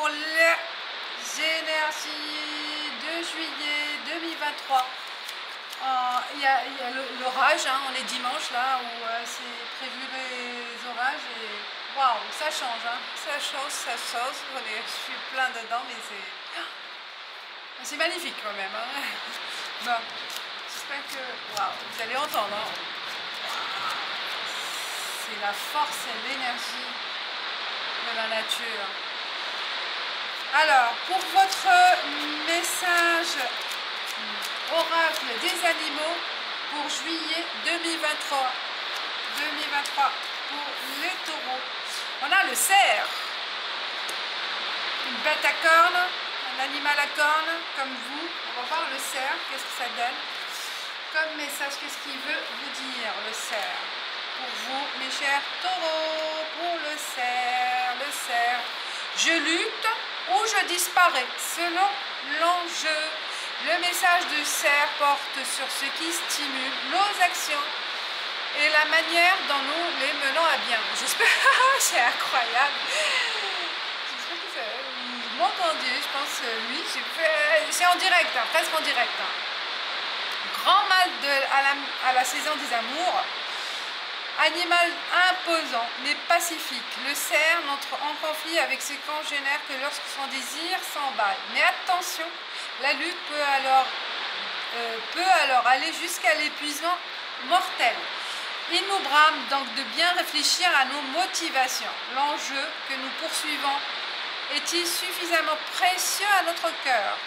pour les énergies de juillet 2023. Il y a l'orage, hein, on est dimanche là où c'est prévu les orages et waouh, ça change, hein, ça change, ça change. Je suis plein dedans, mais c'est magnifique quand même. Hein. Bon, j'espère que waouh, vous allez entendre. Hein. C'est la force et l'énergie de la nature. Alors, pour votre message oracle des animaux pour juillet 2023 pour les taureaux, on a le cerf, une bête à cornes, un animal à cornes comme vous. On va voir le cerf, qu'est-ce que ça donne comme message, qu'est-ce qu'il veut vous dire le cerf pour vous mes chers taureaux. Pour le cerf, je lutte ou je disparais selon l'enjeu. Le message du cerf porte sur ce qui stimule nos actions et la manière dont nous les menons à bien. J'espère, c'est incroyable. J'espère que vous m'entendez, je pense, oui, c'est en direct, hein, presque en direct. Hein. Grand mal à la saison des amours. Animal imposant mais pacifique, le cerf n'entre en conflit avec ses congénères que lorsque son désir s'emballe. Mais attention, la lutte peut alors aller jusqu'à l'épuisement mortel. Il nous brame donc de bien réfléchir à nos motivations. L'enjeu que nous poursuivons est-il suffisamment précieux à notre cœur?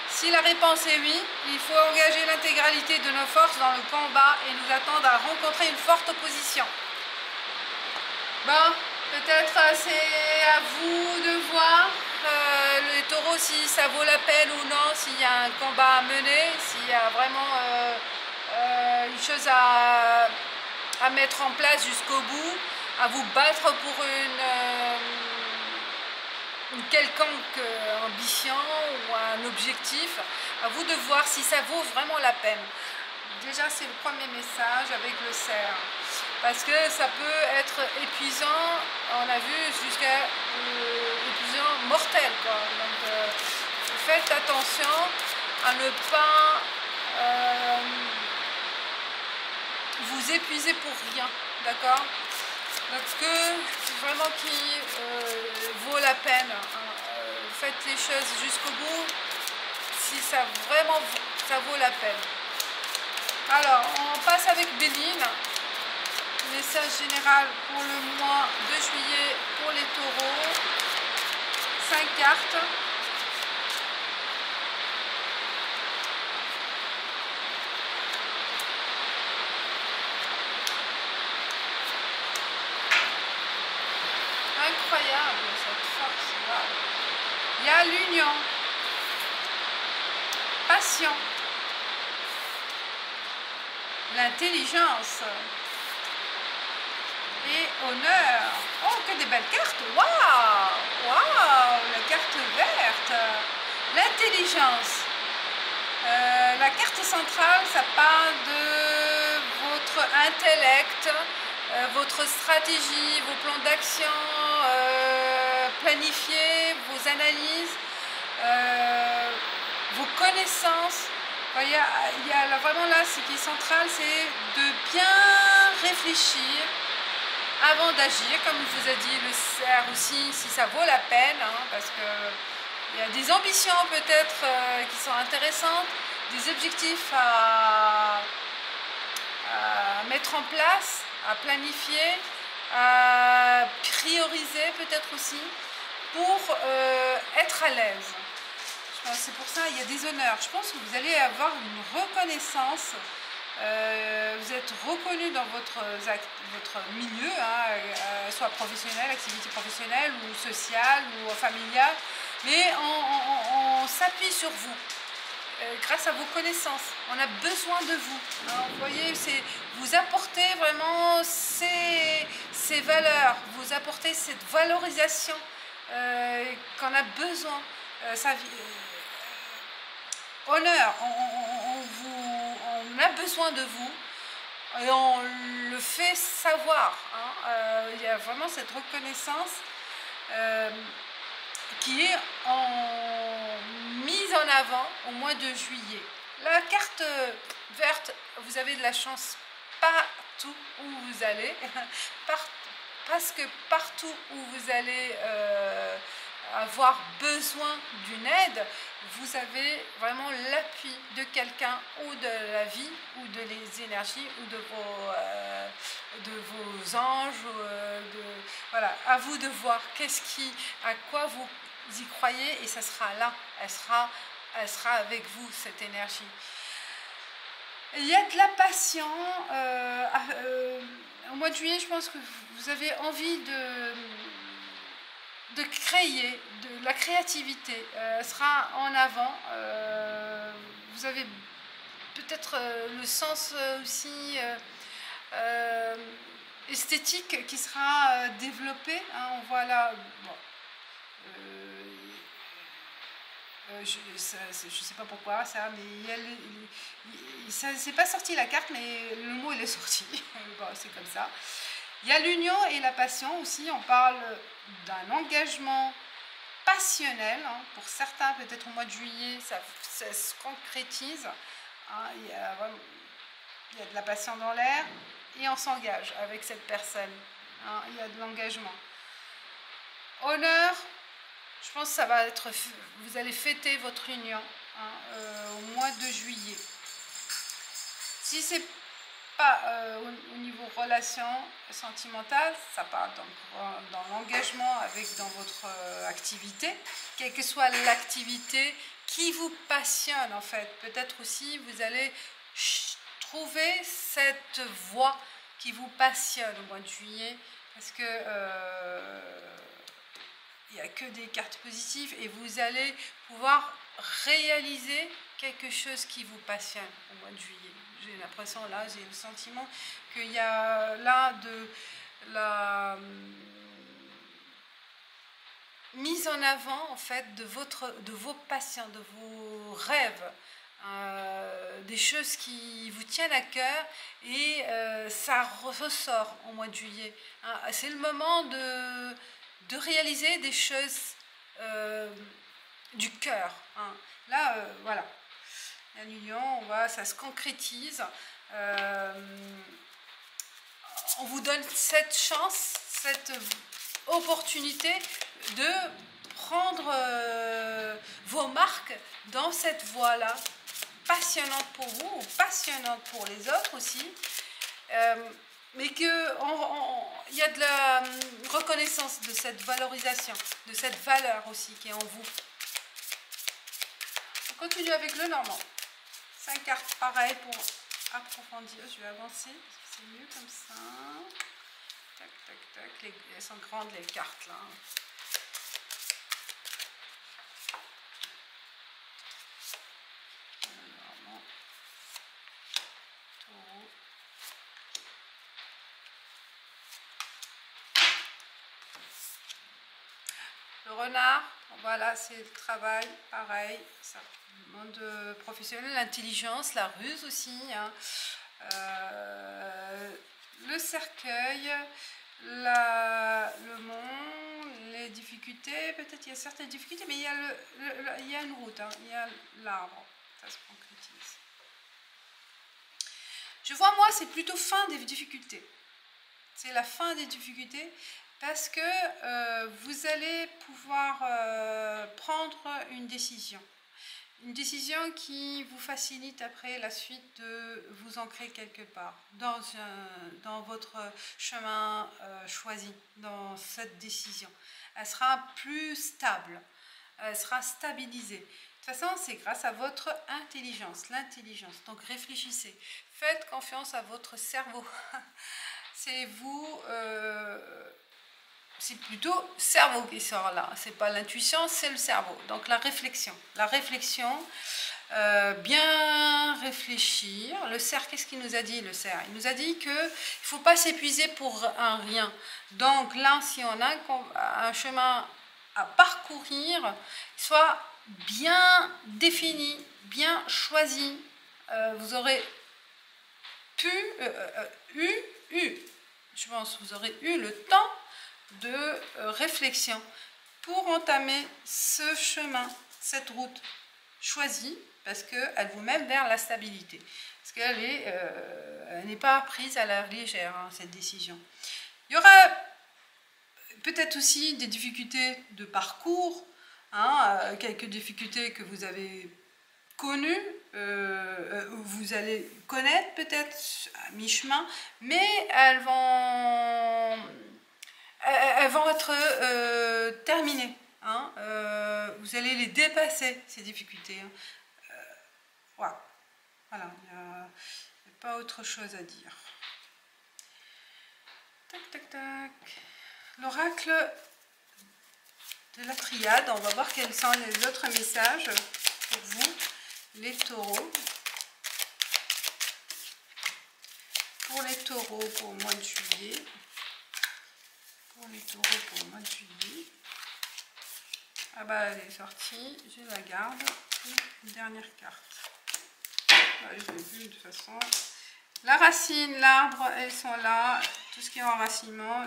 Si la réponse est oui, il faut engager l'intégralité de nos forces dans le combat et nous attendre à rencontrer une forte opposition. Bon, peut-être c'est à vous de voir, les taureaux, si ça vaut la peine ou non, s'il y a un combat à mener, s'il y a vraiment une chose à mettre en place jusqu'au bout, à vous battre pour une quelconque ambition ou un objectif, à vous de voir si ça vaut vraiment la peine. Déjà, c'est le premier message avec le cerf, parce que ça peut être épuisant, on a vu, jusqu'à épuisant mortel, quoi. Donc, faites attention à ne pas vous épuiser pour rien, d'accord? Donc, vraiment qui vaut la peine. Hein. Faites les choses jusqu'au bout si ça vraiment ça vaut la peine. Alors, on passe avec Béline. Message général pour le mois de juillet pour les taureaux. 5 cartes. Incroyable cette force. Wow. Il y a l'union, passion, l'intelligence et honneur. Oh, que des belles cartes. Waouh, waouh, la carte verte, l'intelligence. La carte centrale, ça parle de votre intellect, votre stratégie, vos plans d'action, planifier, vos analyses, vos connaissances. Il y a vraiment là, ce qui est central, c'est de bien réfléchir avant d'agir, comme je vous ai dit, le cerf aussi, si ça vaut la peine, hein, parce que il y a des ambitions peut-être qui sont intéressantes, des objectifs à mettre en place, à planifier, à prioriser peut-être aussi, pour être à l'aise. C'est pour ça il y a des honneurs. Je pense que vous allez avoir une reconnaissance. Vous êtes reconnu dans votre milieu, hein, soit professionnel, activité professionnelle ou sociale ou familiale, mais on s'appuie sur vous. Grâce à vos connaissances, on a besoin de vous. Hein, vous voyez, vous apportez vraiment ces valeurs, vous apportez cette valorisation qu'on a besoin. Honneur, on a besoin de vous et on le fait savoir. Hein. Il y a vraiment cette reconnaissance. qui est mise en avant au mois de juillet. La carte verte, vous avez de la chance partout où vous allez, parce que partout où vous allez avoir besoin d'une aide, vous avez vraiment l'appui de quelqu'un ou de la vie ou de les énergies ou de vos anges. Voilà, à vous de voir à quoi vous y croyez, et ça sera là, elle sera avec vous, cette énergie. Il y a de la passion. Au mois de juillet, je pense que vous avez envie de créer, de la créativité sera en avant. Vous avez peut-être le sens aussi esthétique qui sera développé. Hein, on voit là, bon, je ne sais pas pourquoi ça, mais c'est pas sorti la carte, mais le mot il est sorti. Bon, c'est comme ça. Il y a l'union et la passion aussi. On parle d'un engagement passionnel. Hein. Pour certains, peut-être au mois de juillet, ça se concrétise. Hein. Il y a de la passion dans l'air et on s'engage avec cette personne. Hein. Il y a de l'engagement. Honneur, je pense que ça va être, vous allez fêter votre union au mois de juillet. Si c'est pas au niveau relation sentimentale, ça part dans l'engagement dans votre activité, quelle que soit l'activité qui vous passionne en fait. Peut-être aussi vous allez trouver cette voie qui vous passionne au mois de juillet, parce que il n'y a que des cartes positives et vous allez pouvoir réaliser quelque chose qui vous passionne au mois de juillet. J'ai l'impression, là, j'ai le sentiment qu'il y a là de la mise en avant en fait de vos passions, de vos rêves, des choses qui vous tiennent à cœur, et ça ressort au mois de juillet. Hein. C'est le moment de réaliser des choses du cœur. Hein. Là, voilà. L'union, ça se concrétise. On vous donne cette chance, cette opportunité de prendre vos marques dans cette voie-là, passionnante pour vous, ou passionnante pour les autres aussi, mais qu'il y a de la reconnaissance de cette valorisation, de cette valeur aussi qui est en vous. On continue avec le normand. 5 cartes, pareil, pour approfondir. Je vais avancer, c'est mieux comme ça. Tac, tac, tac. Elles sont grandes, les cartes, là. Le normand. Taureau. Le renard, voilà, c'est le travail, pareil, ça. Le monde professionnel, l'intelligence, la ruse aussi, hein. Le cercueil, le mont, les difficultés, peut-être il y a certaines difficultés, mais il y a une route, hein, il y a l'arbre, ça se concrétise. Je vois, moi, c'est plutôt fin des difficultés. C'est la fin des difficultés, parce que vous allez pouvoir prendre une décision. Une décision qui vous facilite après la suite de vous ancrer quelque part, dans votre chemin choisi, dans cette décision. Elle sera plus stable, elle sera stabilisée. De toute façon, c'est grâce à votre intelligence, l'intelligence. Donc réfléchissez, faites confiance à votre cerveau. C'est vous... c'est plutôt le cerveau qui sort là, c'est pas l'intuition, c'est le cerveau. Donc la réflexion, bien réfléchir. Le cerf, qu'est-ce qu'il nous a dit, le cerf? Il nous a dit qu'il ne faut pas s'épuiser pour un rien. Donc là, si on a un chemin à parcourir, soit bien défini, bien choisi, vous aurez je pense, vous aurez eu le temps de réflexion pour entamer ce chemin, cette route choisie, parce qu'elle vous mène vers la stabilité. Parce qu'elle n'est pas prise à la légère, hein, cette décision. Il y aura peut-être aussi des difficultés de parcours, hein, quelques difficultés que vous avez connues, vous allez connaître peut-être à mi-chemin, mais elles vont être terminées. Hein, vous allez les dépasser, ces difficultés. Hein. Voilà, il n'y a pas autre chose à dire. Tac, tac, tac. L'oracle de la triade, on va voir quels sont les autres messages pour vous, les taureaux. Pour les taureaux pour le mois de juillet. Pour les taureaux pour le mois de juillet. Ah bah elle est sortie, je la garde. Une dernière carte. Ouais, je l'ai vu de toute façon. La racine, l'arbre, elles sont là. Tout ce qui est enracinement.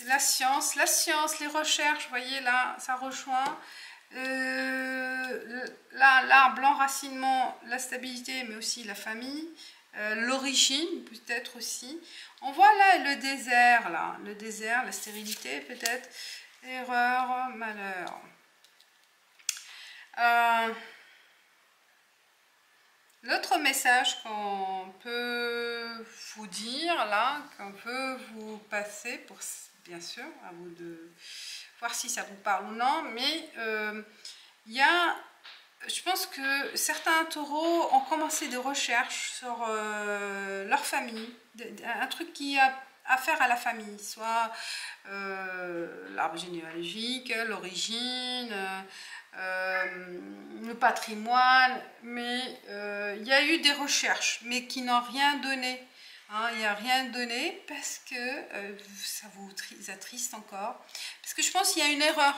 La science, les recherches, vous voyez là, ça rejoint. Là, l'arbre, l'enracinement, la stabilité, mais aussi la famille. L'origine, peut-être aussi. On voit là le désert, la stérilité, peut-être. Erreur, malheur. L'autre message qu'on peut vous dire, là, qu'on peut vous passer, pour, bien sûr, à vous de voir si ça vous parle ou non, mais il y a, je pense que certains taureaux ont commencé des recherches sur leur famille, un truc qui a affaire à la famille, soit l'arbre généalogique, l'origine, le patrimoine, mais il y a eu des recherches, mais qui n'ont rien donné. Hein, il n'y a rien donné parce que ça vous attriste encore. Parce que je pense qu'il y a une erreur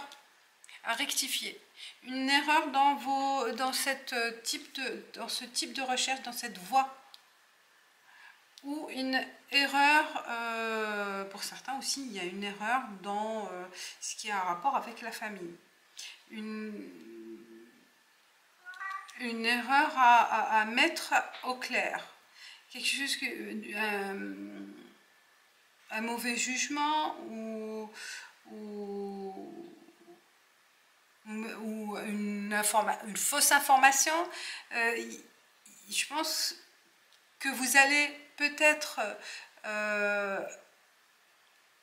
à rectifier. Une erreur dans ce type de recherche, dans cette voie. Ou une erreur, pour certains aussi, il y a une erreur dans ce qui a un rapport avec la famille. Une erreur à mettre au clair. Quelque chose un mauvais jugement ou une fausse information. Je pense que vous allez peut-être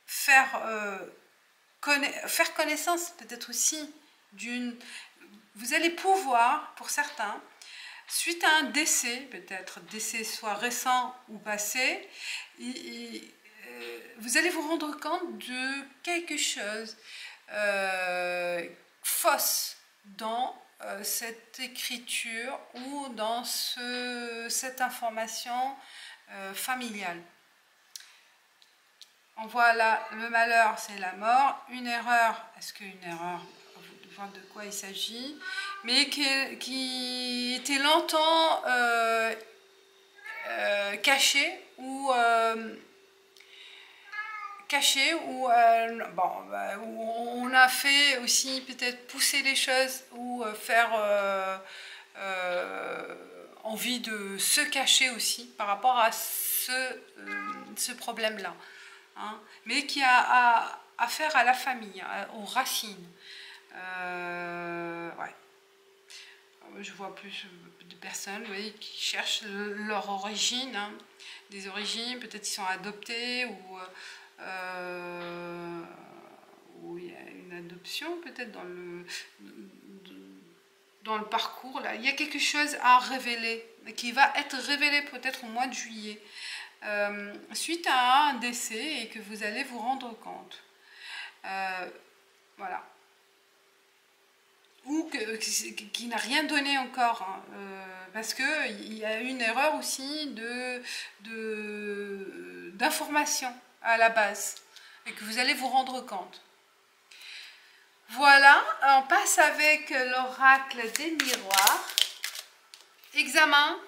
faire connaissance peut-être aussi vous allez pouvoir, pour certains, suite à un décès, peut-être décès soit récent ou passé, vous allez vous rendre compte de quelque chose fausse dans cette écriture ou dans cette information familiale. On voit là le malheur, c'est la mort. Une erreur, est-ce qu'une erreur, voir de quoi il s'agit, mais qui était longtemps caché ou où on a fait aussi peut-être pousser les choses ou faire envie de se cacher aussi par rapport à ce problème-là. Hein, mais qui a affaire à la famille, aux racines. Ouais. Je vois plus de personnes, vous voyez, qui cherchent leur origine, hein, des origines, peut-être ils sont adoptés ou il y a une adoption peut-être dans le parcours. Là. Il y a quelque chose à révéler, qui va être révélé peut-être au mois de juillet. Suite à un décès et que vous allez vous rendre compte. Voilà. Ou qui n'a rien donné encore. Hein, parce qu'il y a une erreur aussi d'information à la base. Et que vous allez vous rendre compte. Voilà, on passe avec l'oracle des miroirs. Examen.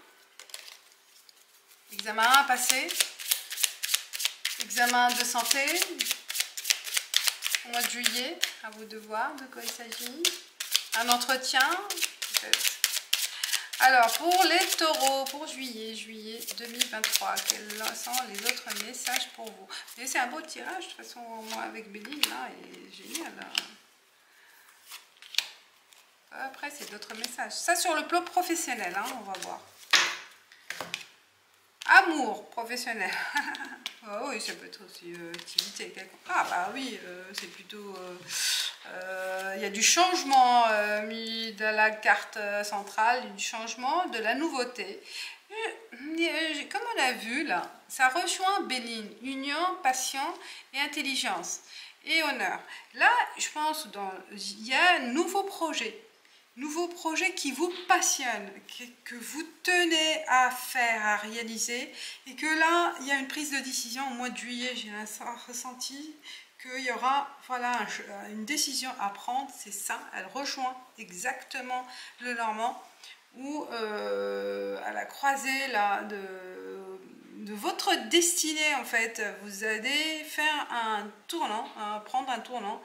Examen à passer, examen de santé, au mois de juillet? À vous de voir de quoi il s'agit. Un entretien peut-être. Alors, pour les taureaux, pour juillet 2023, quels sont les autres messages pour vous? C'est un beau tirage, de toute façon, moi avec Béline, là, il est génial. Là. Après, c'est d'autres messages. Ça, sur le plan professionnel, hein, on va voir. Amour professionnel. Oh, oui, ça peut être aussi activité. Ah, bah oui, c'est plutôt... il y a du changement mis dans la carte centrale, du changement, de la nouveauté. Comme on a vu là, ça rejoint Béline, union, passion et intelligence et honneur. Là, je pense il y a un nouveau projet qui vous passionne, que vous tenez à faire, à réaliser, et que là, il y a une prise de décision au mois de juillet, j'ai ressenti qu'il y aura voilà, une décision à prendre, c'est ça, elle rejoint exactement le Normand, où à la croisée là, de votre destinée, en fait, vous allez faire un tournant, prendre un tournant,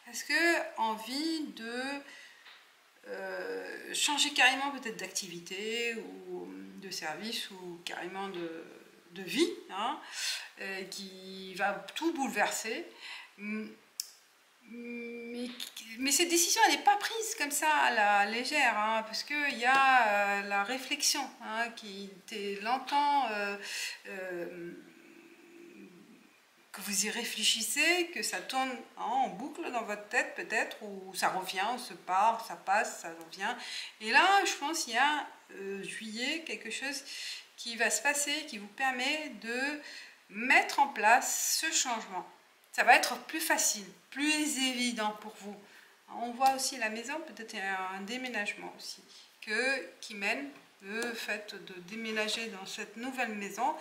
parce que envie de changer carrément peut-être d'activité ou de service ou carrément de vie, hein, qui va tout bouleverser. Mais cette décision, elle n'est pas prise comme ça à la légère, hein, parce qu'il y a la réflexion hein, qui était longtemps... que vous y réfléchissez, que ça tourne en boucle dans votre tête peut-être, ou ça revient, on se part, ça passe, ça revient. Et là, je pense qu'il y a juillet, quelque chose qui va se passer, qui vous permet de mettre en place ce changement. Ça va être plus facile, plus évident pour vous. On voit aussi la maison, peut-être un déménagement aussi, qui mène le fait de déménager dans cette nouvelle maison,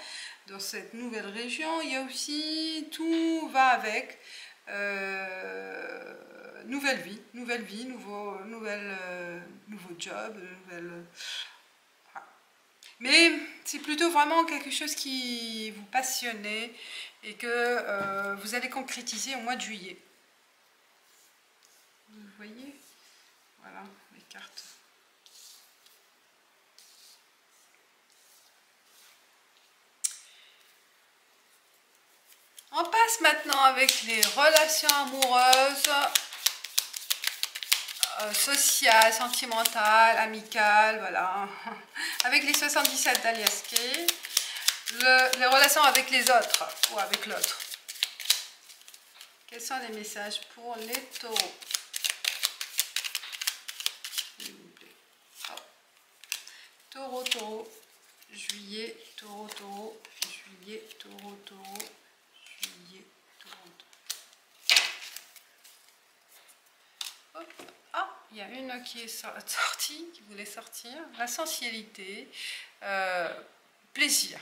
dans cette nouvelle région. Il y a aussi, tout va avec, nouvelle vie, nouveau job, voilà. Mais c'est plutôt vraiment quelque chose qui vous passionne et que vous allez concrétiser au mois de juillet. Vous voyez? Voilà les cartes. On passe maintenant avec les relations amoureuses, sociales, sentimentales, amicales, voilà. Avec les 77 d'Aliaské, les relations avec les autres ou avec l'autre. Quels sont les messages pour les taureaux? Oh. Taureau, juillet, taureau, juillet, taureau, juillet, taureau. Hop. Ah, il y a une qui est sortie, qui voulait sortir. La sensualité, plaisir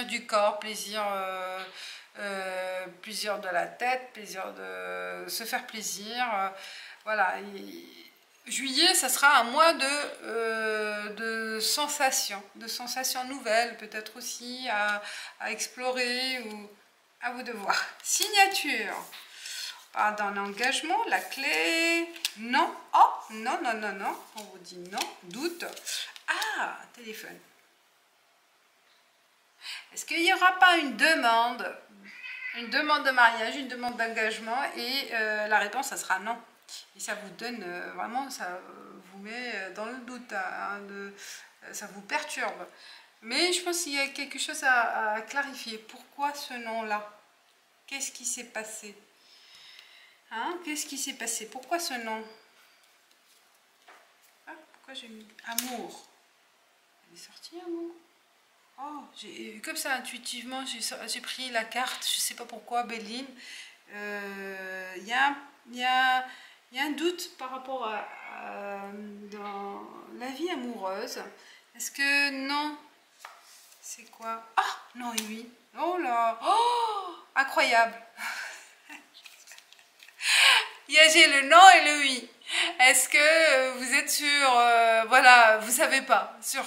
du corps, plaisir de la tête, plaisir de se faire plaisir. Voilà. Juillet, ça sera un mois de sensations nouvelles, peut-être aussi à explorer ou à vous de voir. Signature. Dans l'engagement, la clé, non, oh, non, on vous dit non, doute. Ah, téléphone. Est-ce qu'il n'y aura pas une demande de mariage, une demande d'engagement et la réponse, ça sera non. Et ça vous donne, vraiment, ça vous met dans le doute, hein, ça vous perturbe. Mais je pense qu'il y a quelque chose à clarifier. Pourquoi ce non-là? Qu'est-ce qui s'est passé? Hein? Qu'est-ce qui s'est passé? Pourquoi ce nom? Ah, pourquoi j'ai mis amour? Elle est sortie, amour? Oh, comme ça, intuitivement, j'ai pris la carte, je ne sais pas pourquoi, Béline. Il y a un doute par rapport dans la vie amoureuse. Est-ce que non? C'est quoi? Ah, non et oui. Oh là! Oh, incroyable! J'ai le non et le oui. Est-ce que vous êtes sur... voilà, vous savez pas sur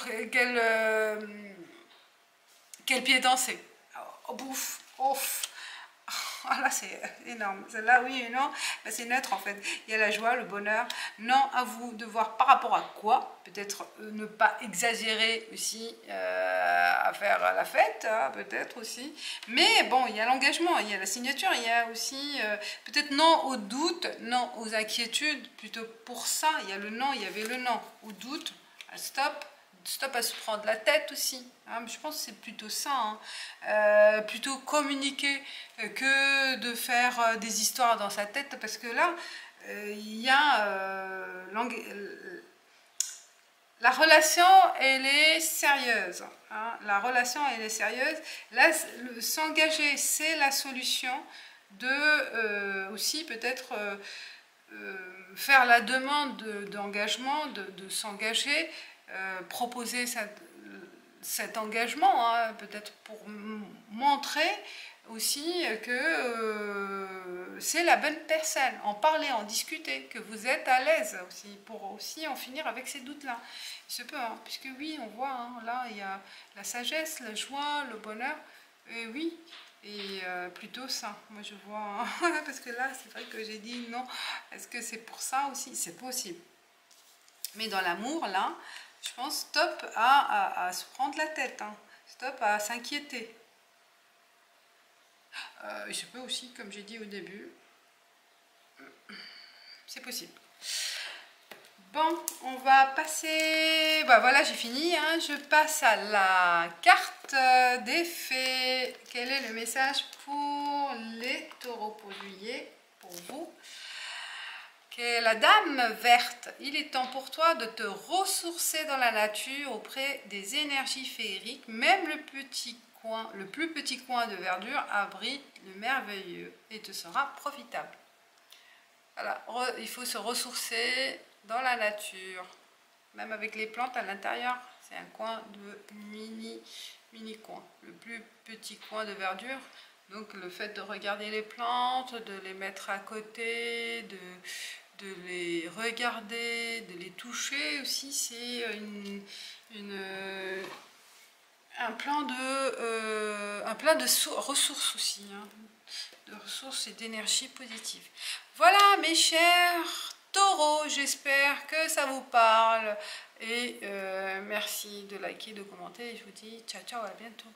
quel pied danser? Oh, bouffe, ouf. Voilà, c'est énorme. Celle-là, oui et non, ben, c'est neutre en fait. Il y a la joie, le bonheur. Non, à vous de voir par rapport à quoi. Peut-être ne pas exagérer aussi à faire la fête, hein, peut-être aussi. Mais bon, il y a l'engagement, il y a la signature, il y a aussi peut-être non au doute, non aux inquiétudes. Plutôt pour ça, il y a le non, il y avait le non au doute, à stop. Stop à se prendre la tête aussi. Hein, je pense que c'est plutôt ça. Hein. Plutôt communiquer que de faire des histoires dans sa tête. Parce que là, il y a... la relation, elle est sérieuse. Hein. La relation, elle est sérieuse. Là, s'engager, c'est la solution de aussi peut-être... faire la demande d'engagement, de s'engager, proposer cet engagement, hein, peut-être pour montrer aussi que c'est la bonne personne, en parler, en discuter, que vous êtes à l'aise aussi, pour aussi en finir avec ces doutes-là. Il se peut, hein, puisque oui, on voit, hein, là, il y a la sagesse, la joie, le bonheur, et oui, et plutôt ça, moi je vois, hein, parce que là, c'est vrai que j'ai dit non, est-ce que c'est pour ça aussi? C'est possible. Mais dans l'amour, là, je pense stop à se prendre la tête, hein. Stop à s'inquiéter. Je peux aussi, comme j'ai dit au début, c'est possible. Bon, on va passer... Bah voilà, j'ai fini, hein. Je passe à la carte des fées. Quel est le message pour les taureaux pour juillet, pour vous? La dame verte, il est temps pour toi de te ressourcer dans la nature auprès des énergies féeriques. Même le plus petit coin de verdure abrite le merveilleux et te sera profitable. Voilà, il faut se ressourcer dans la nature, même avec les plantes à l'intérieur. C'est un coin de mini coin, le plus petit coin de verdure. Donc le fait de regarder les plantes, de les mettre à côté, de les regarder, de les toucher aussi, c'est un plan de ressources aussi, hein, de ressources et d'énergie positive. Voilà mes chers taureaux, j'espère que ça vous parle et merci de liker, de commenter et je vous dis ciao ciao, à bientôt.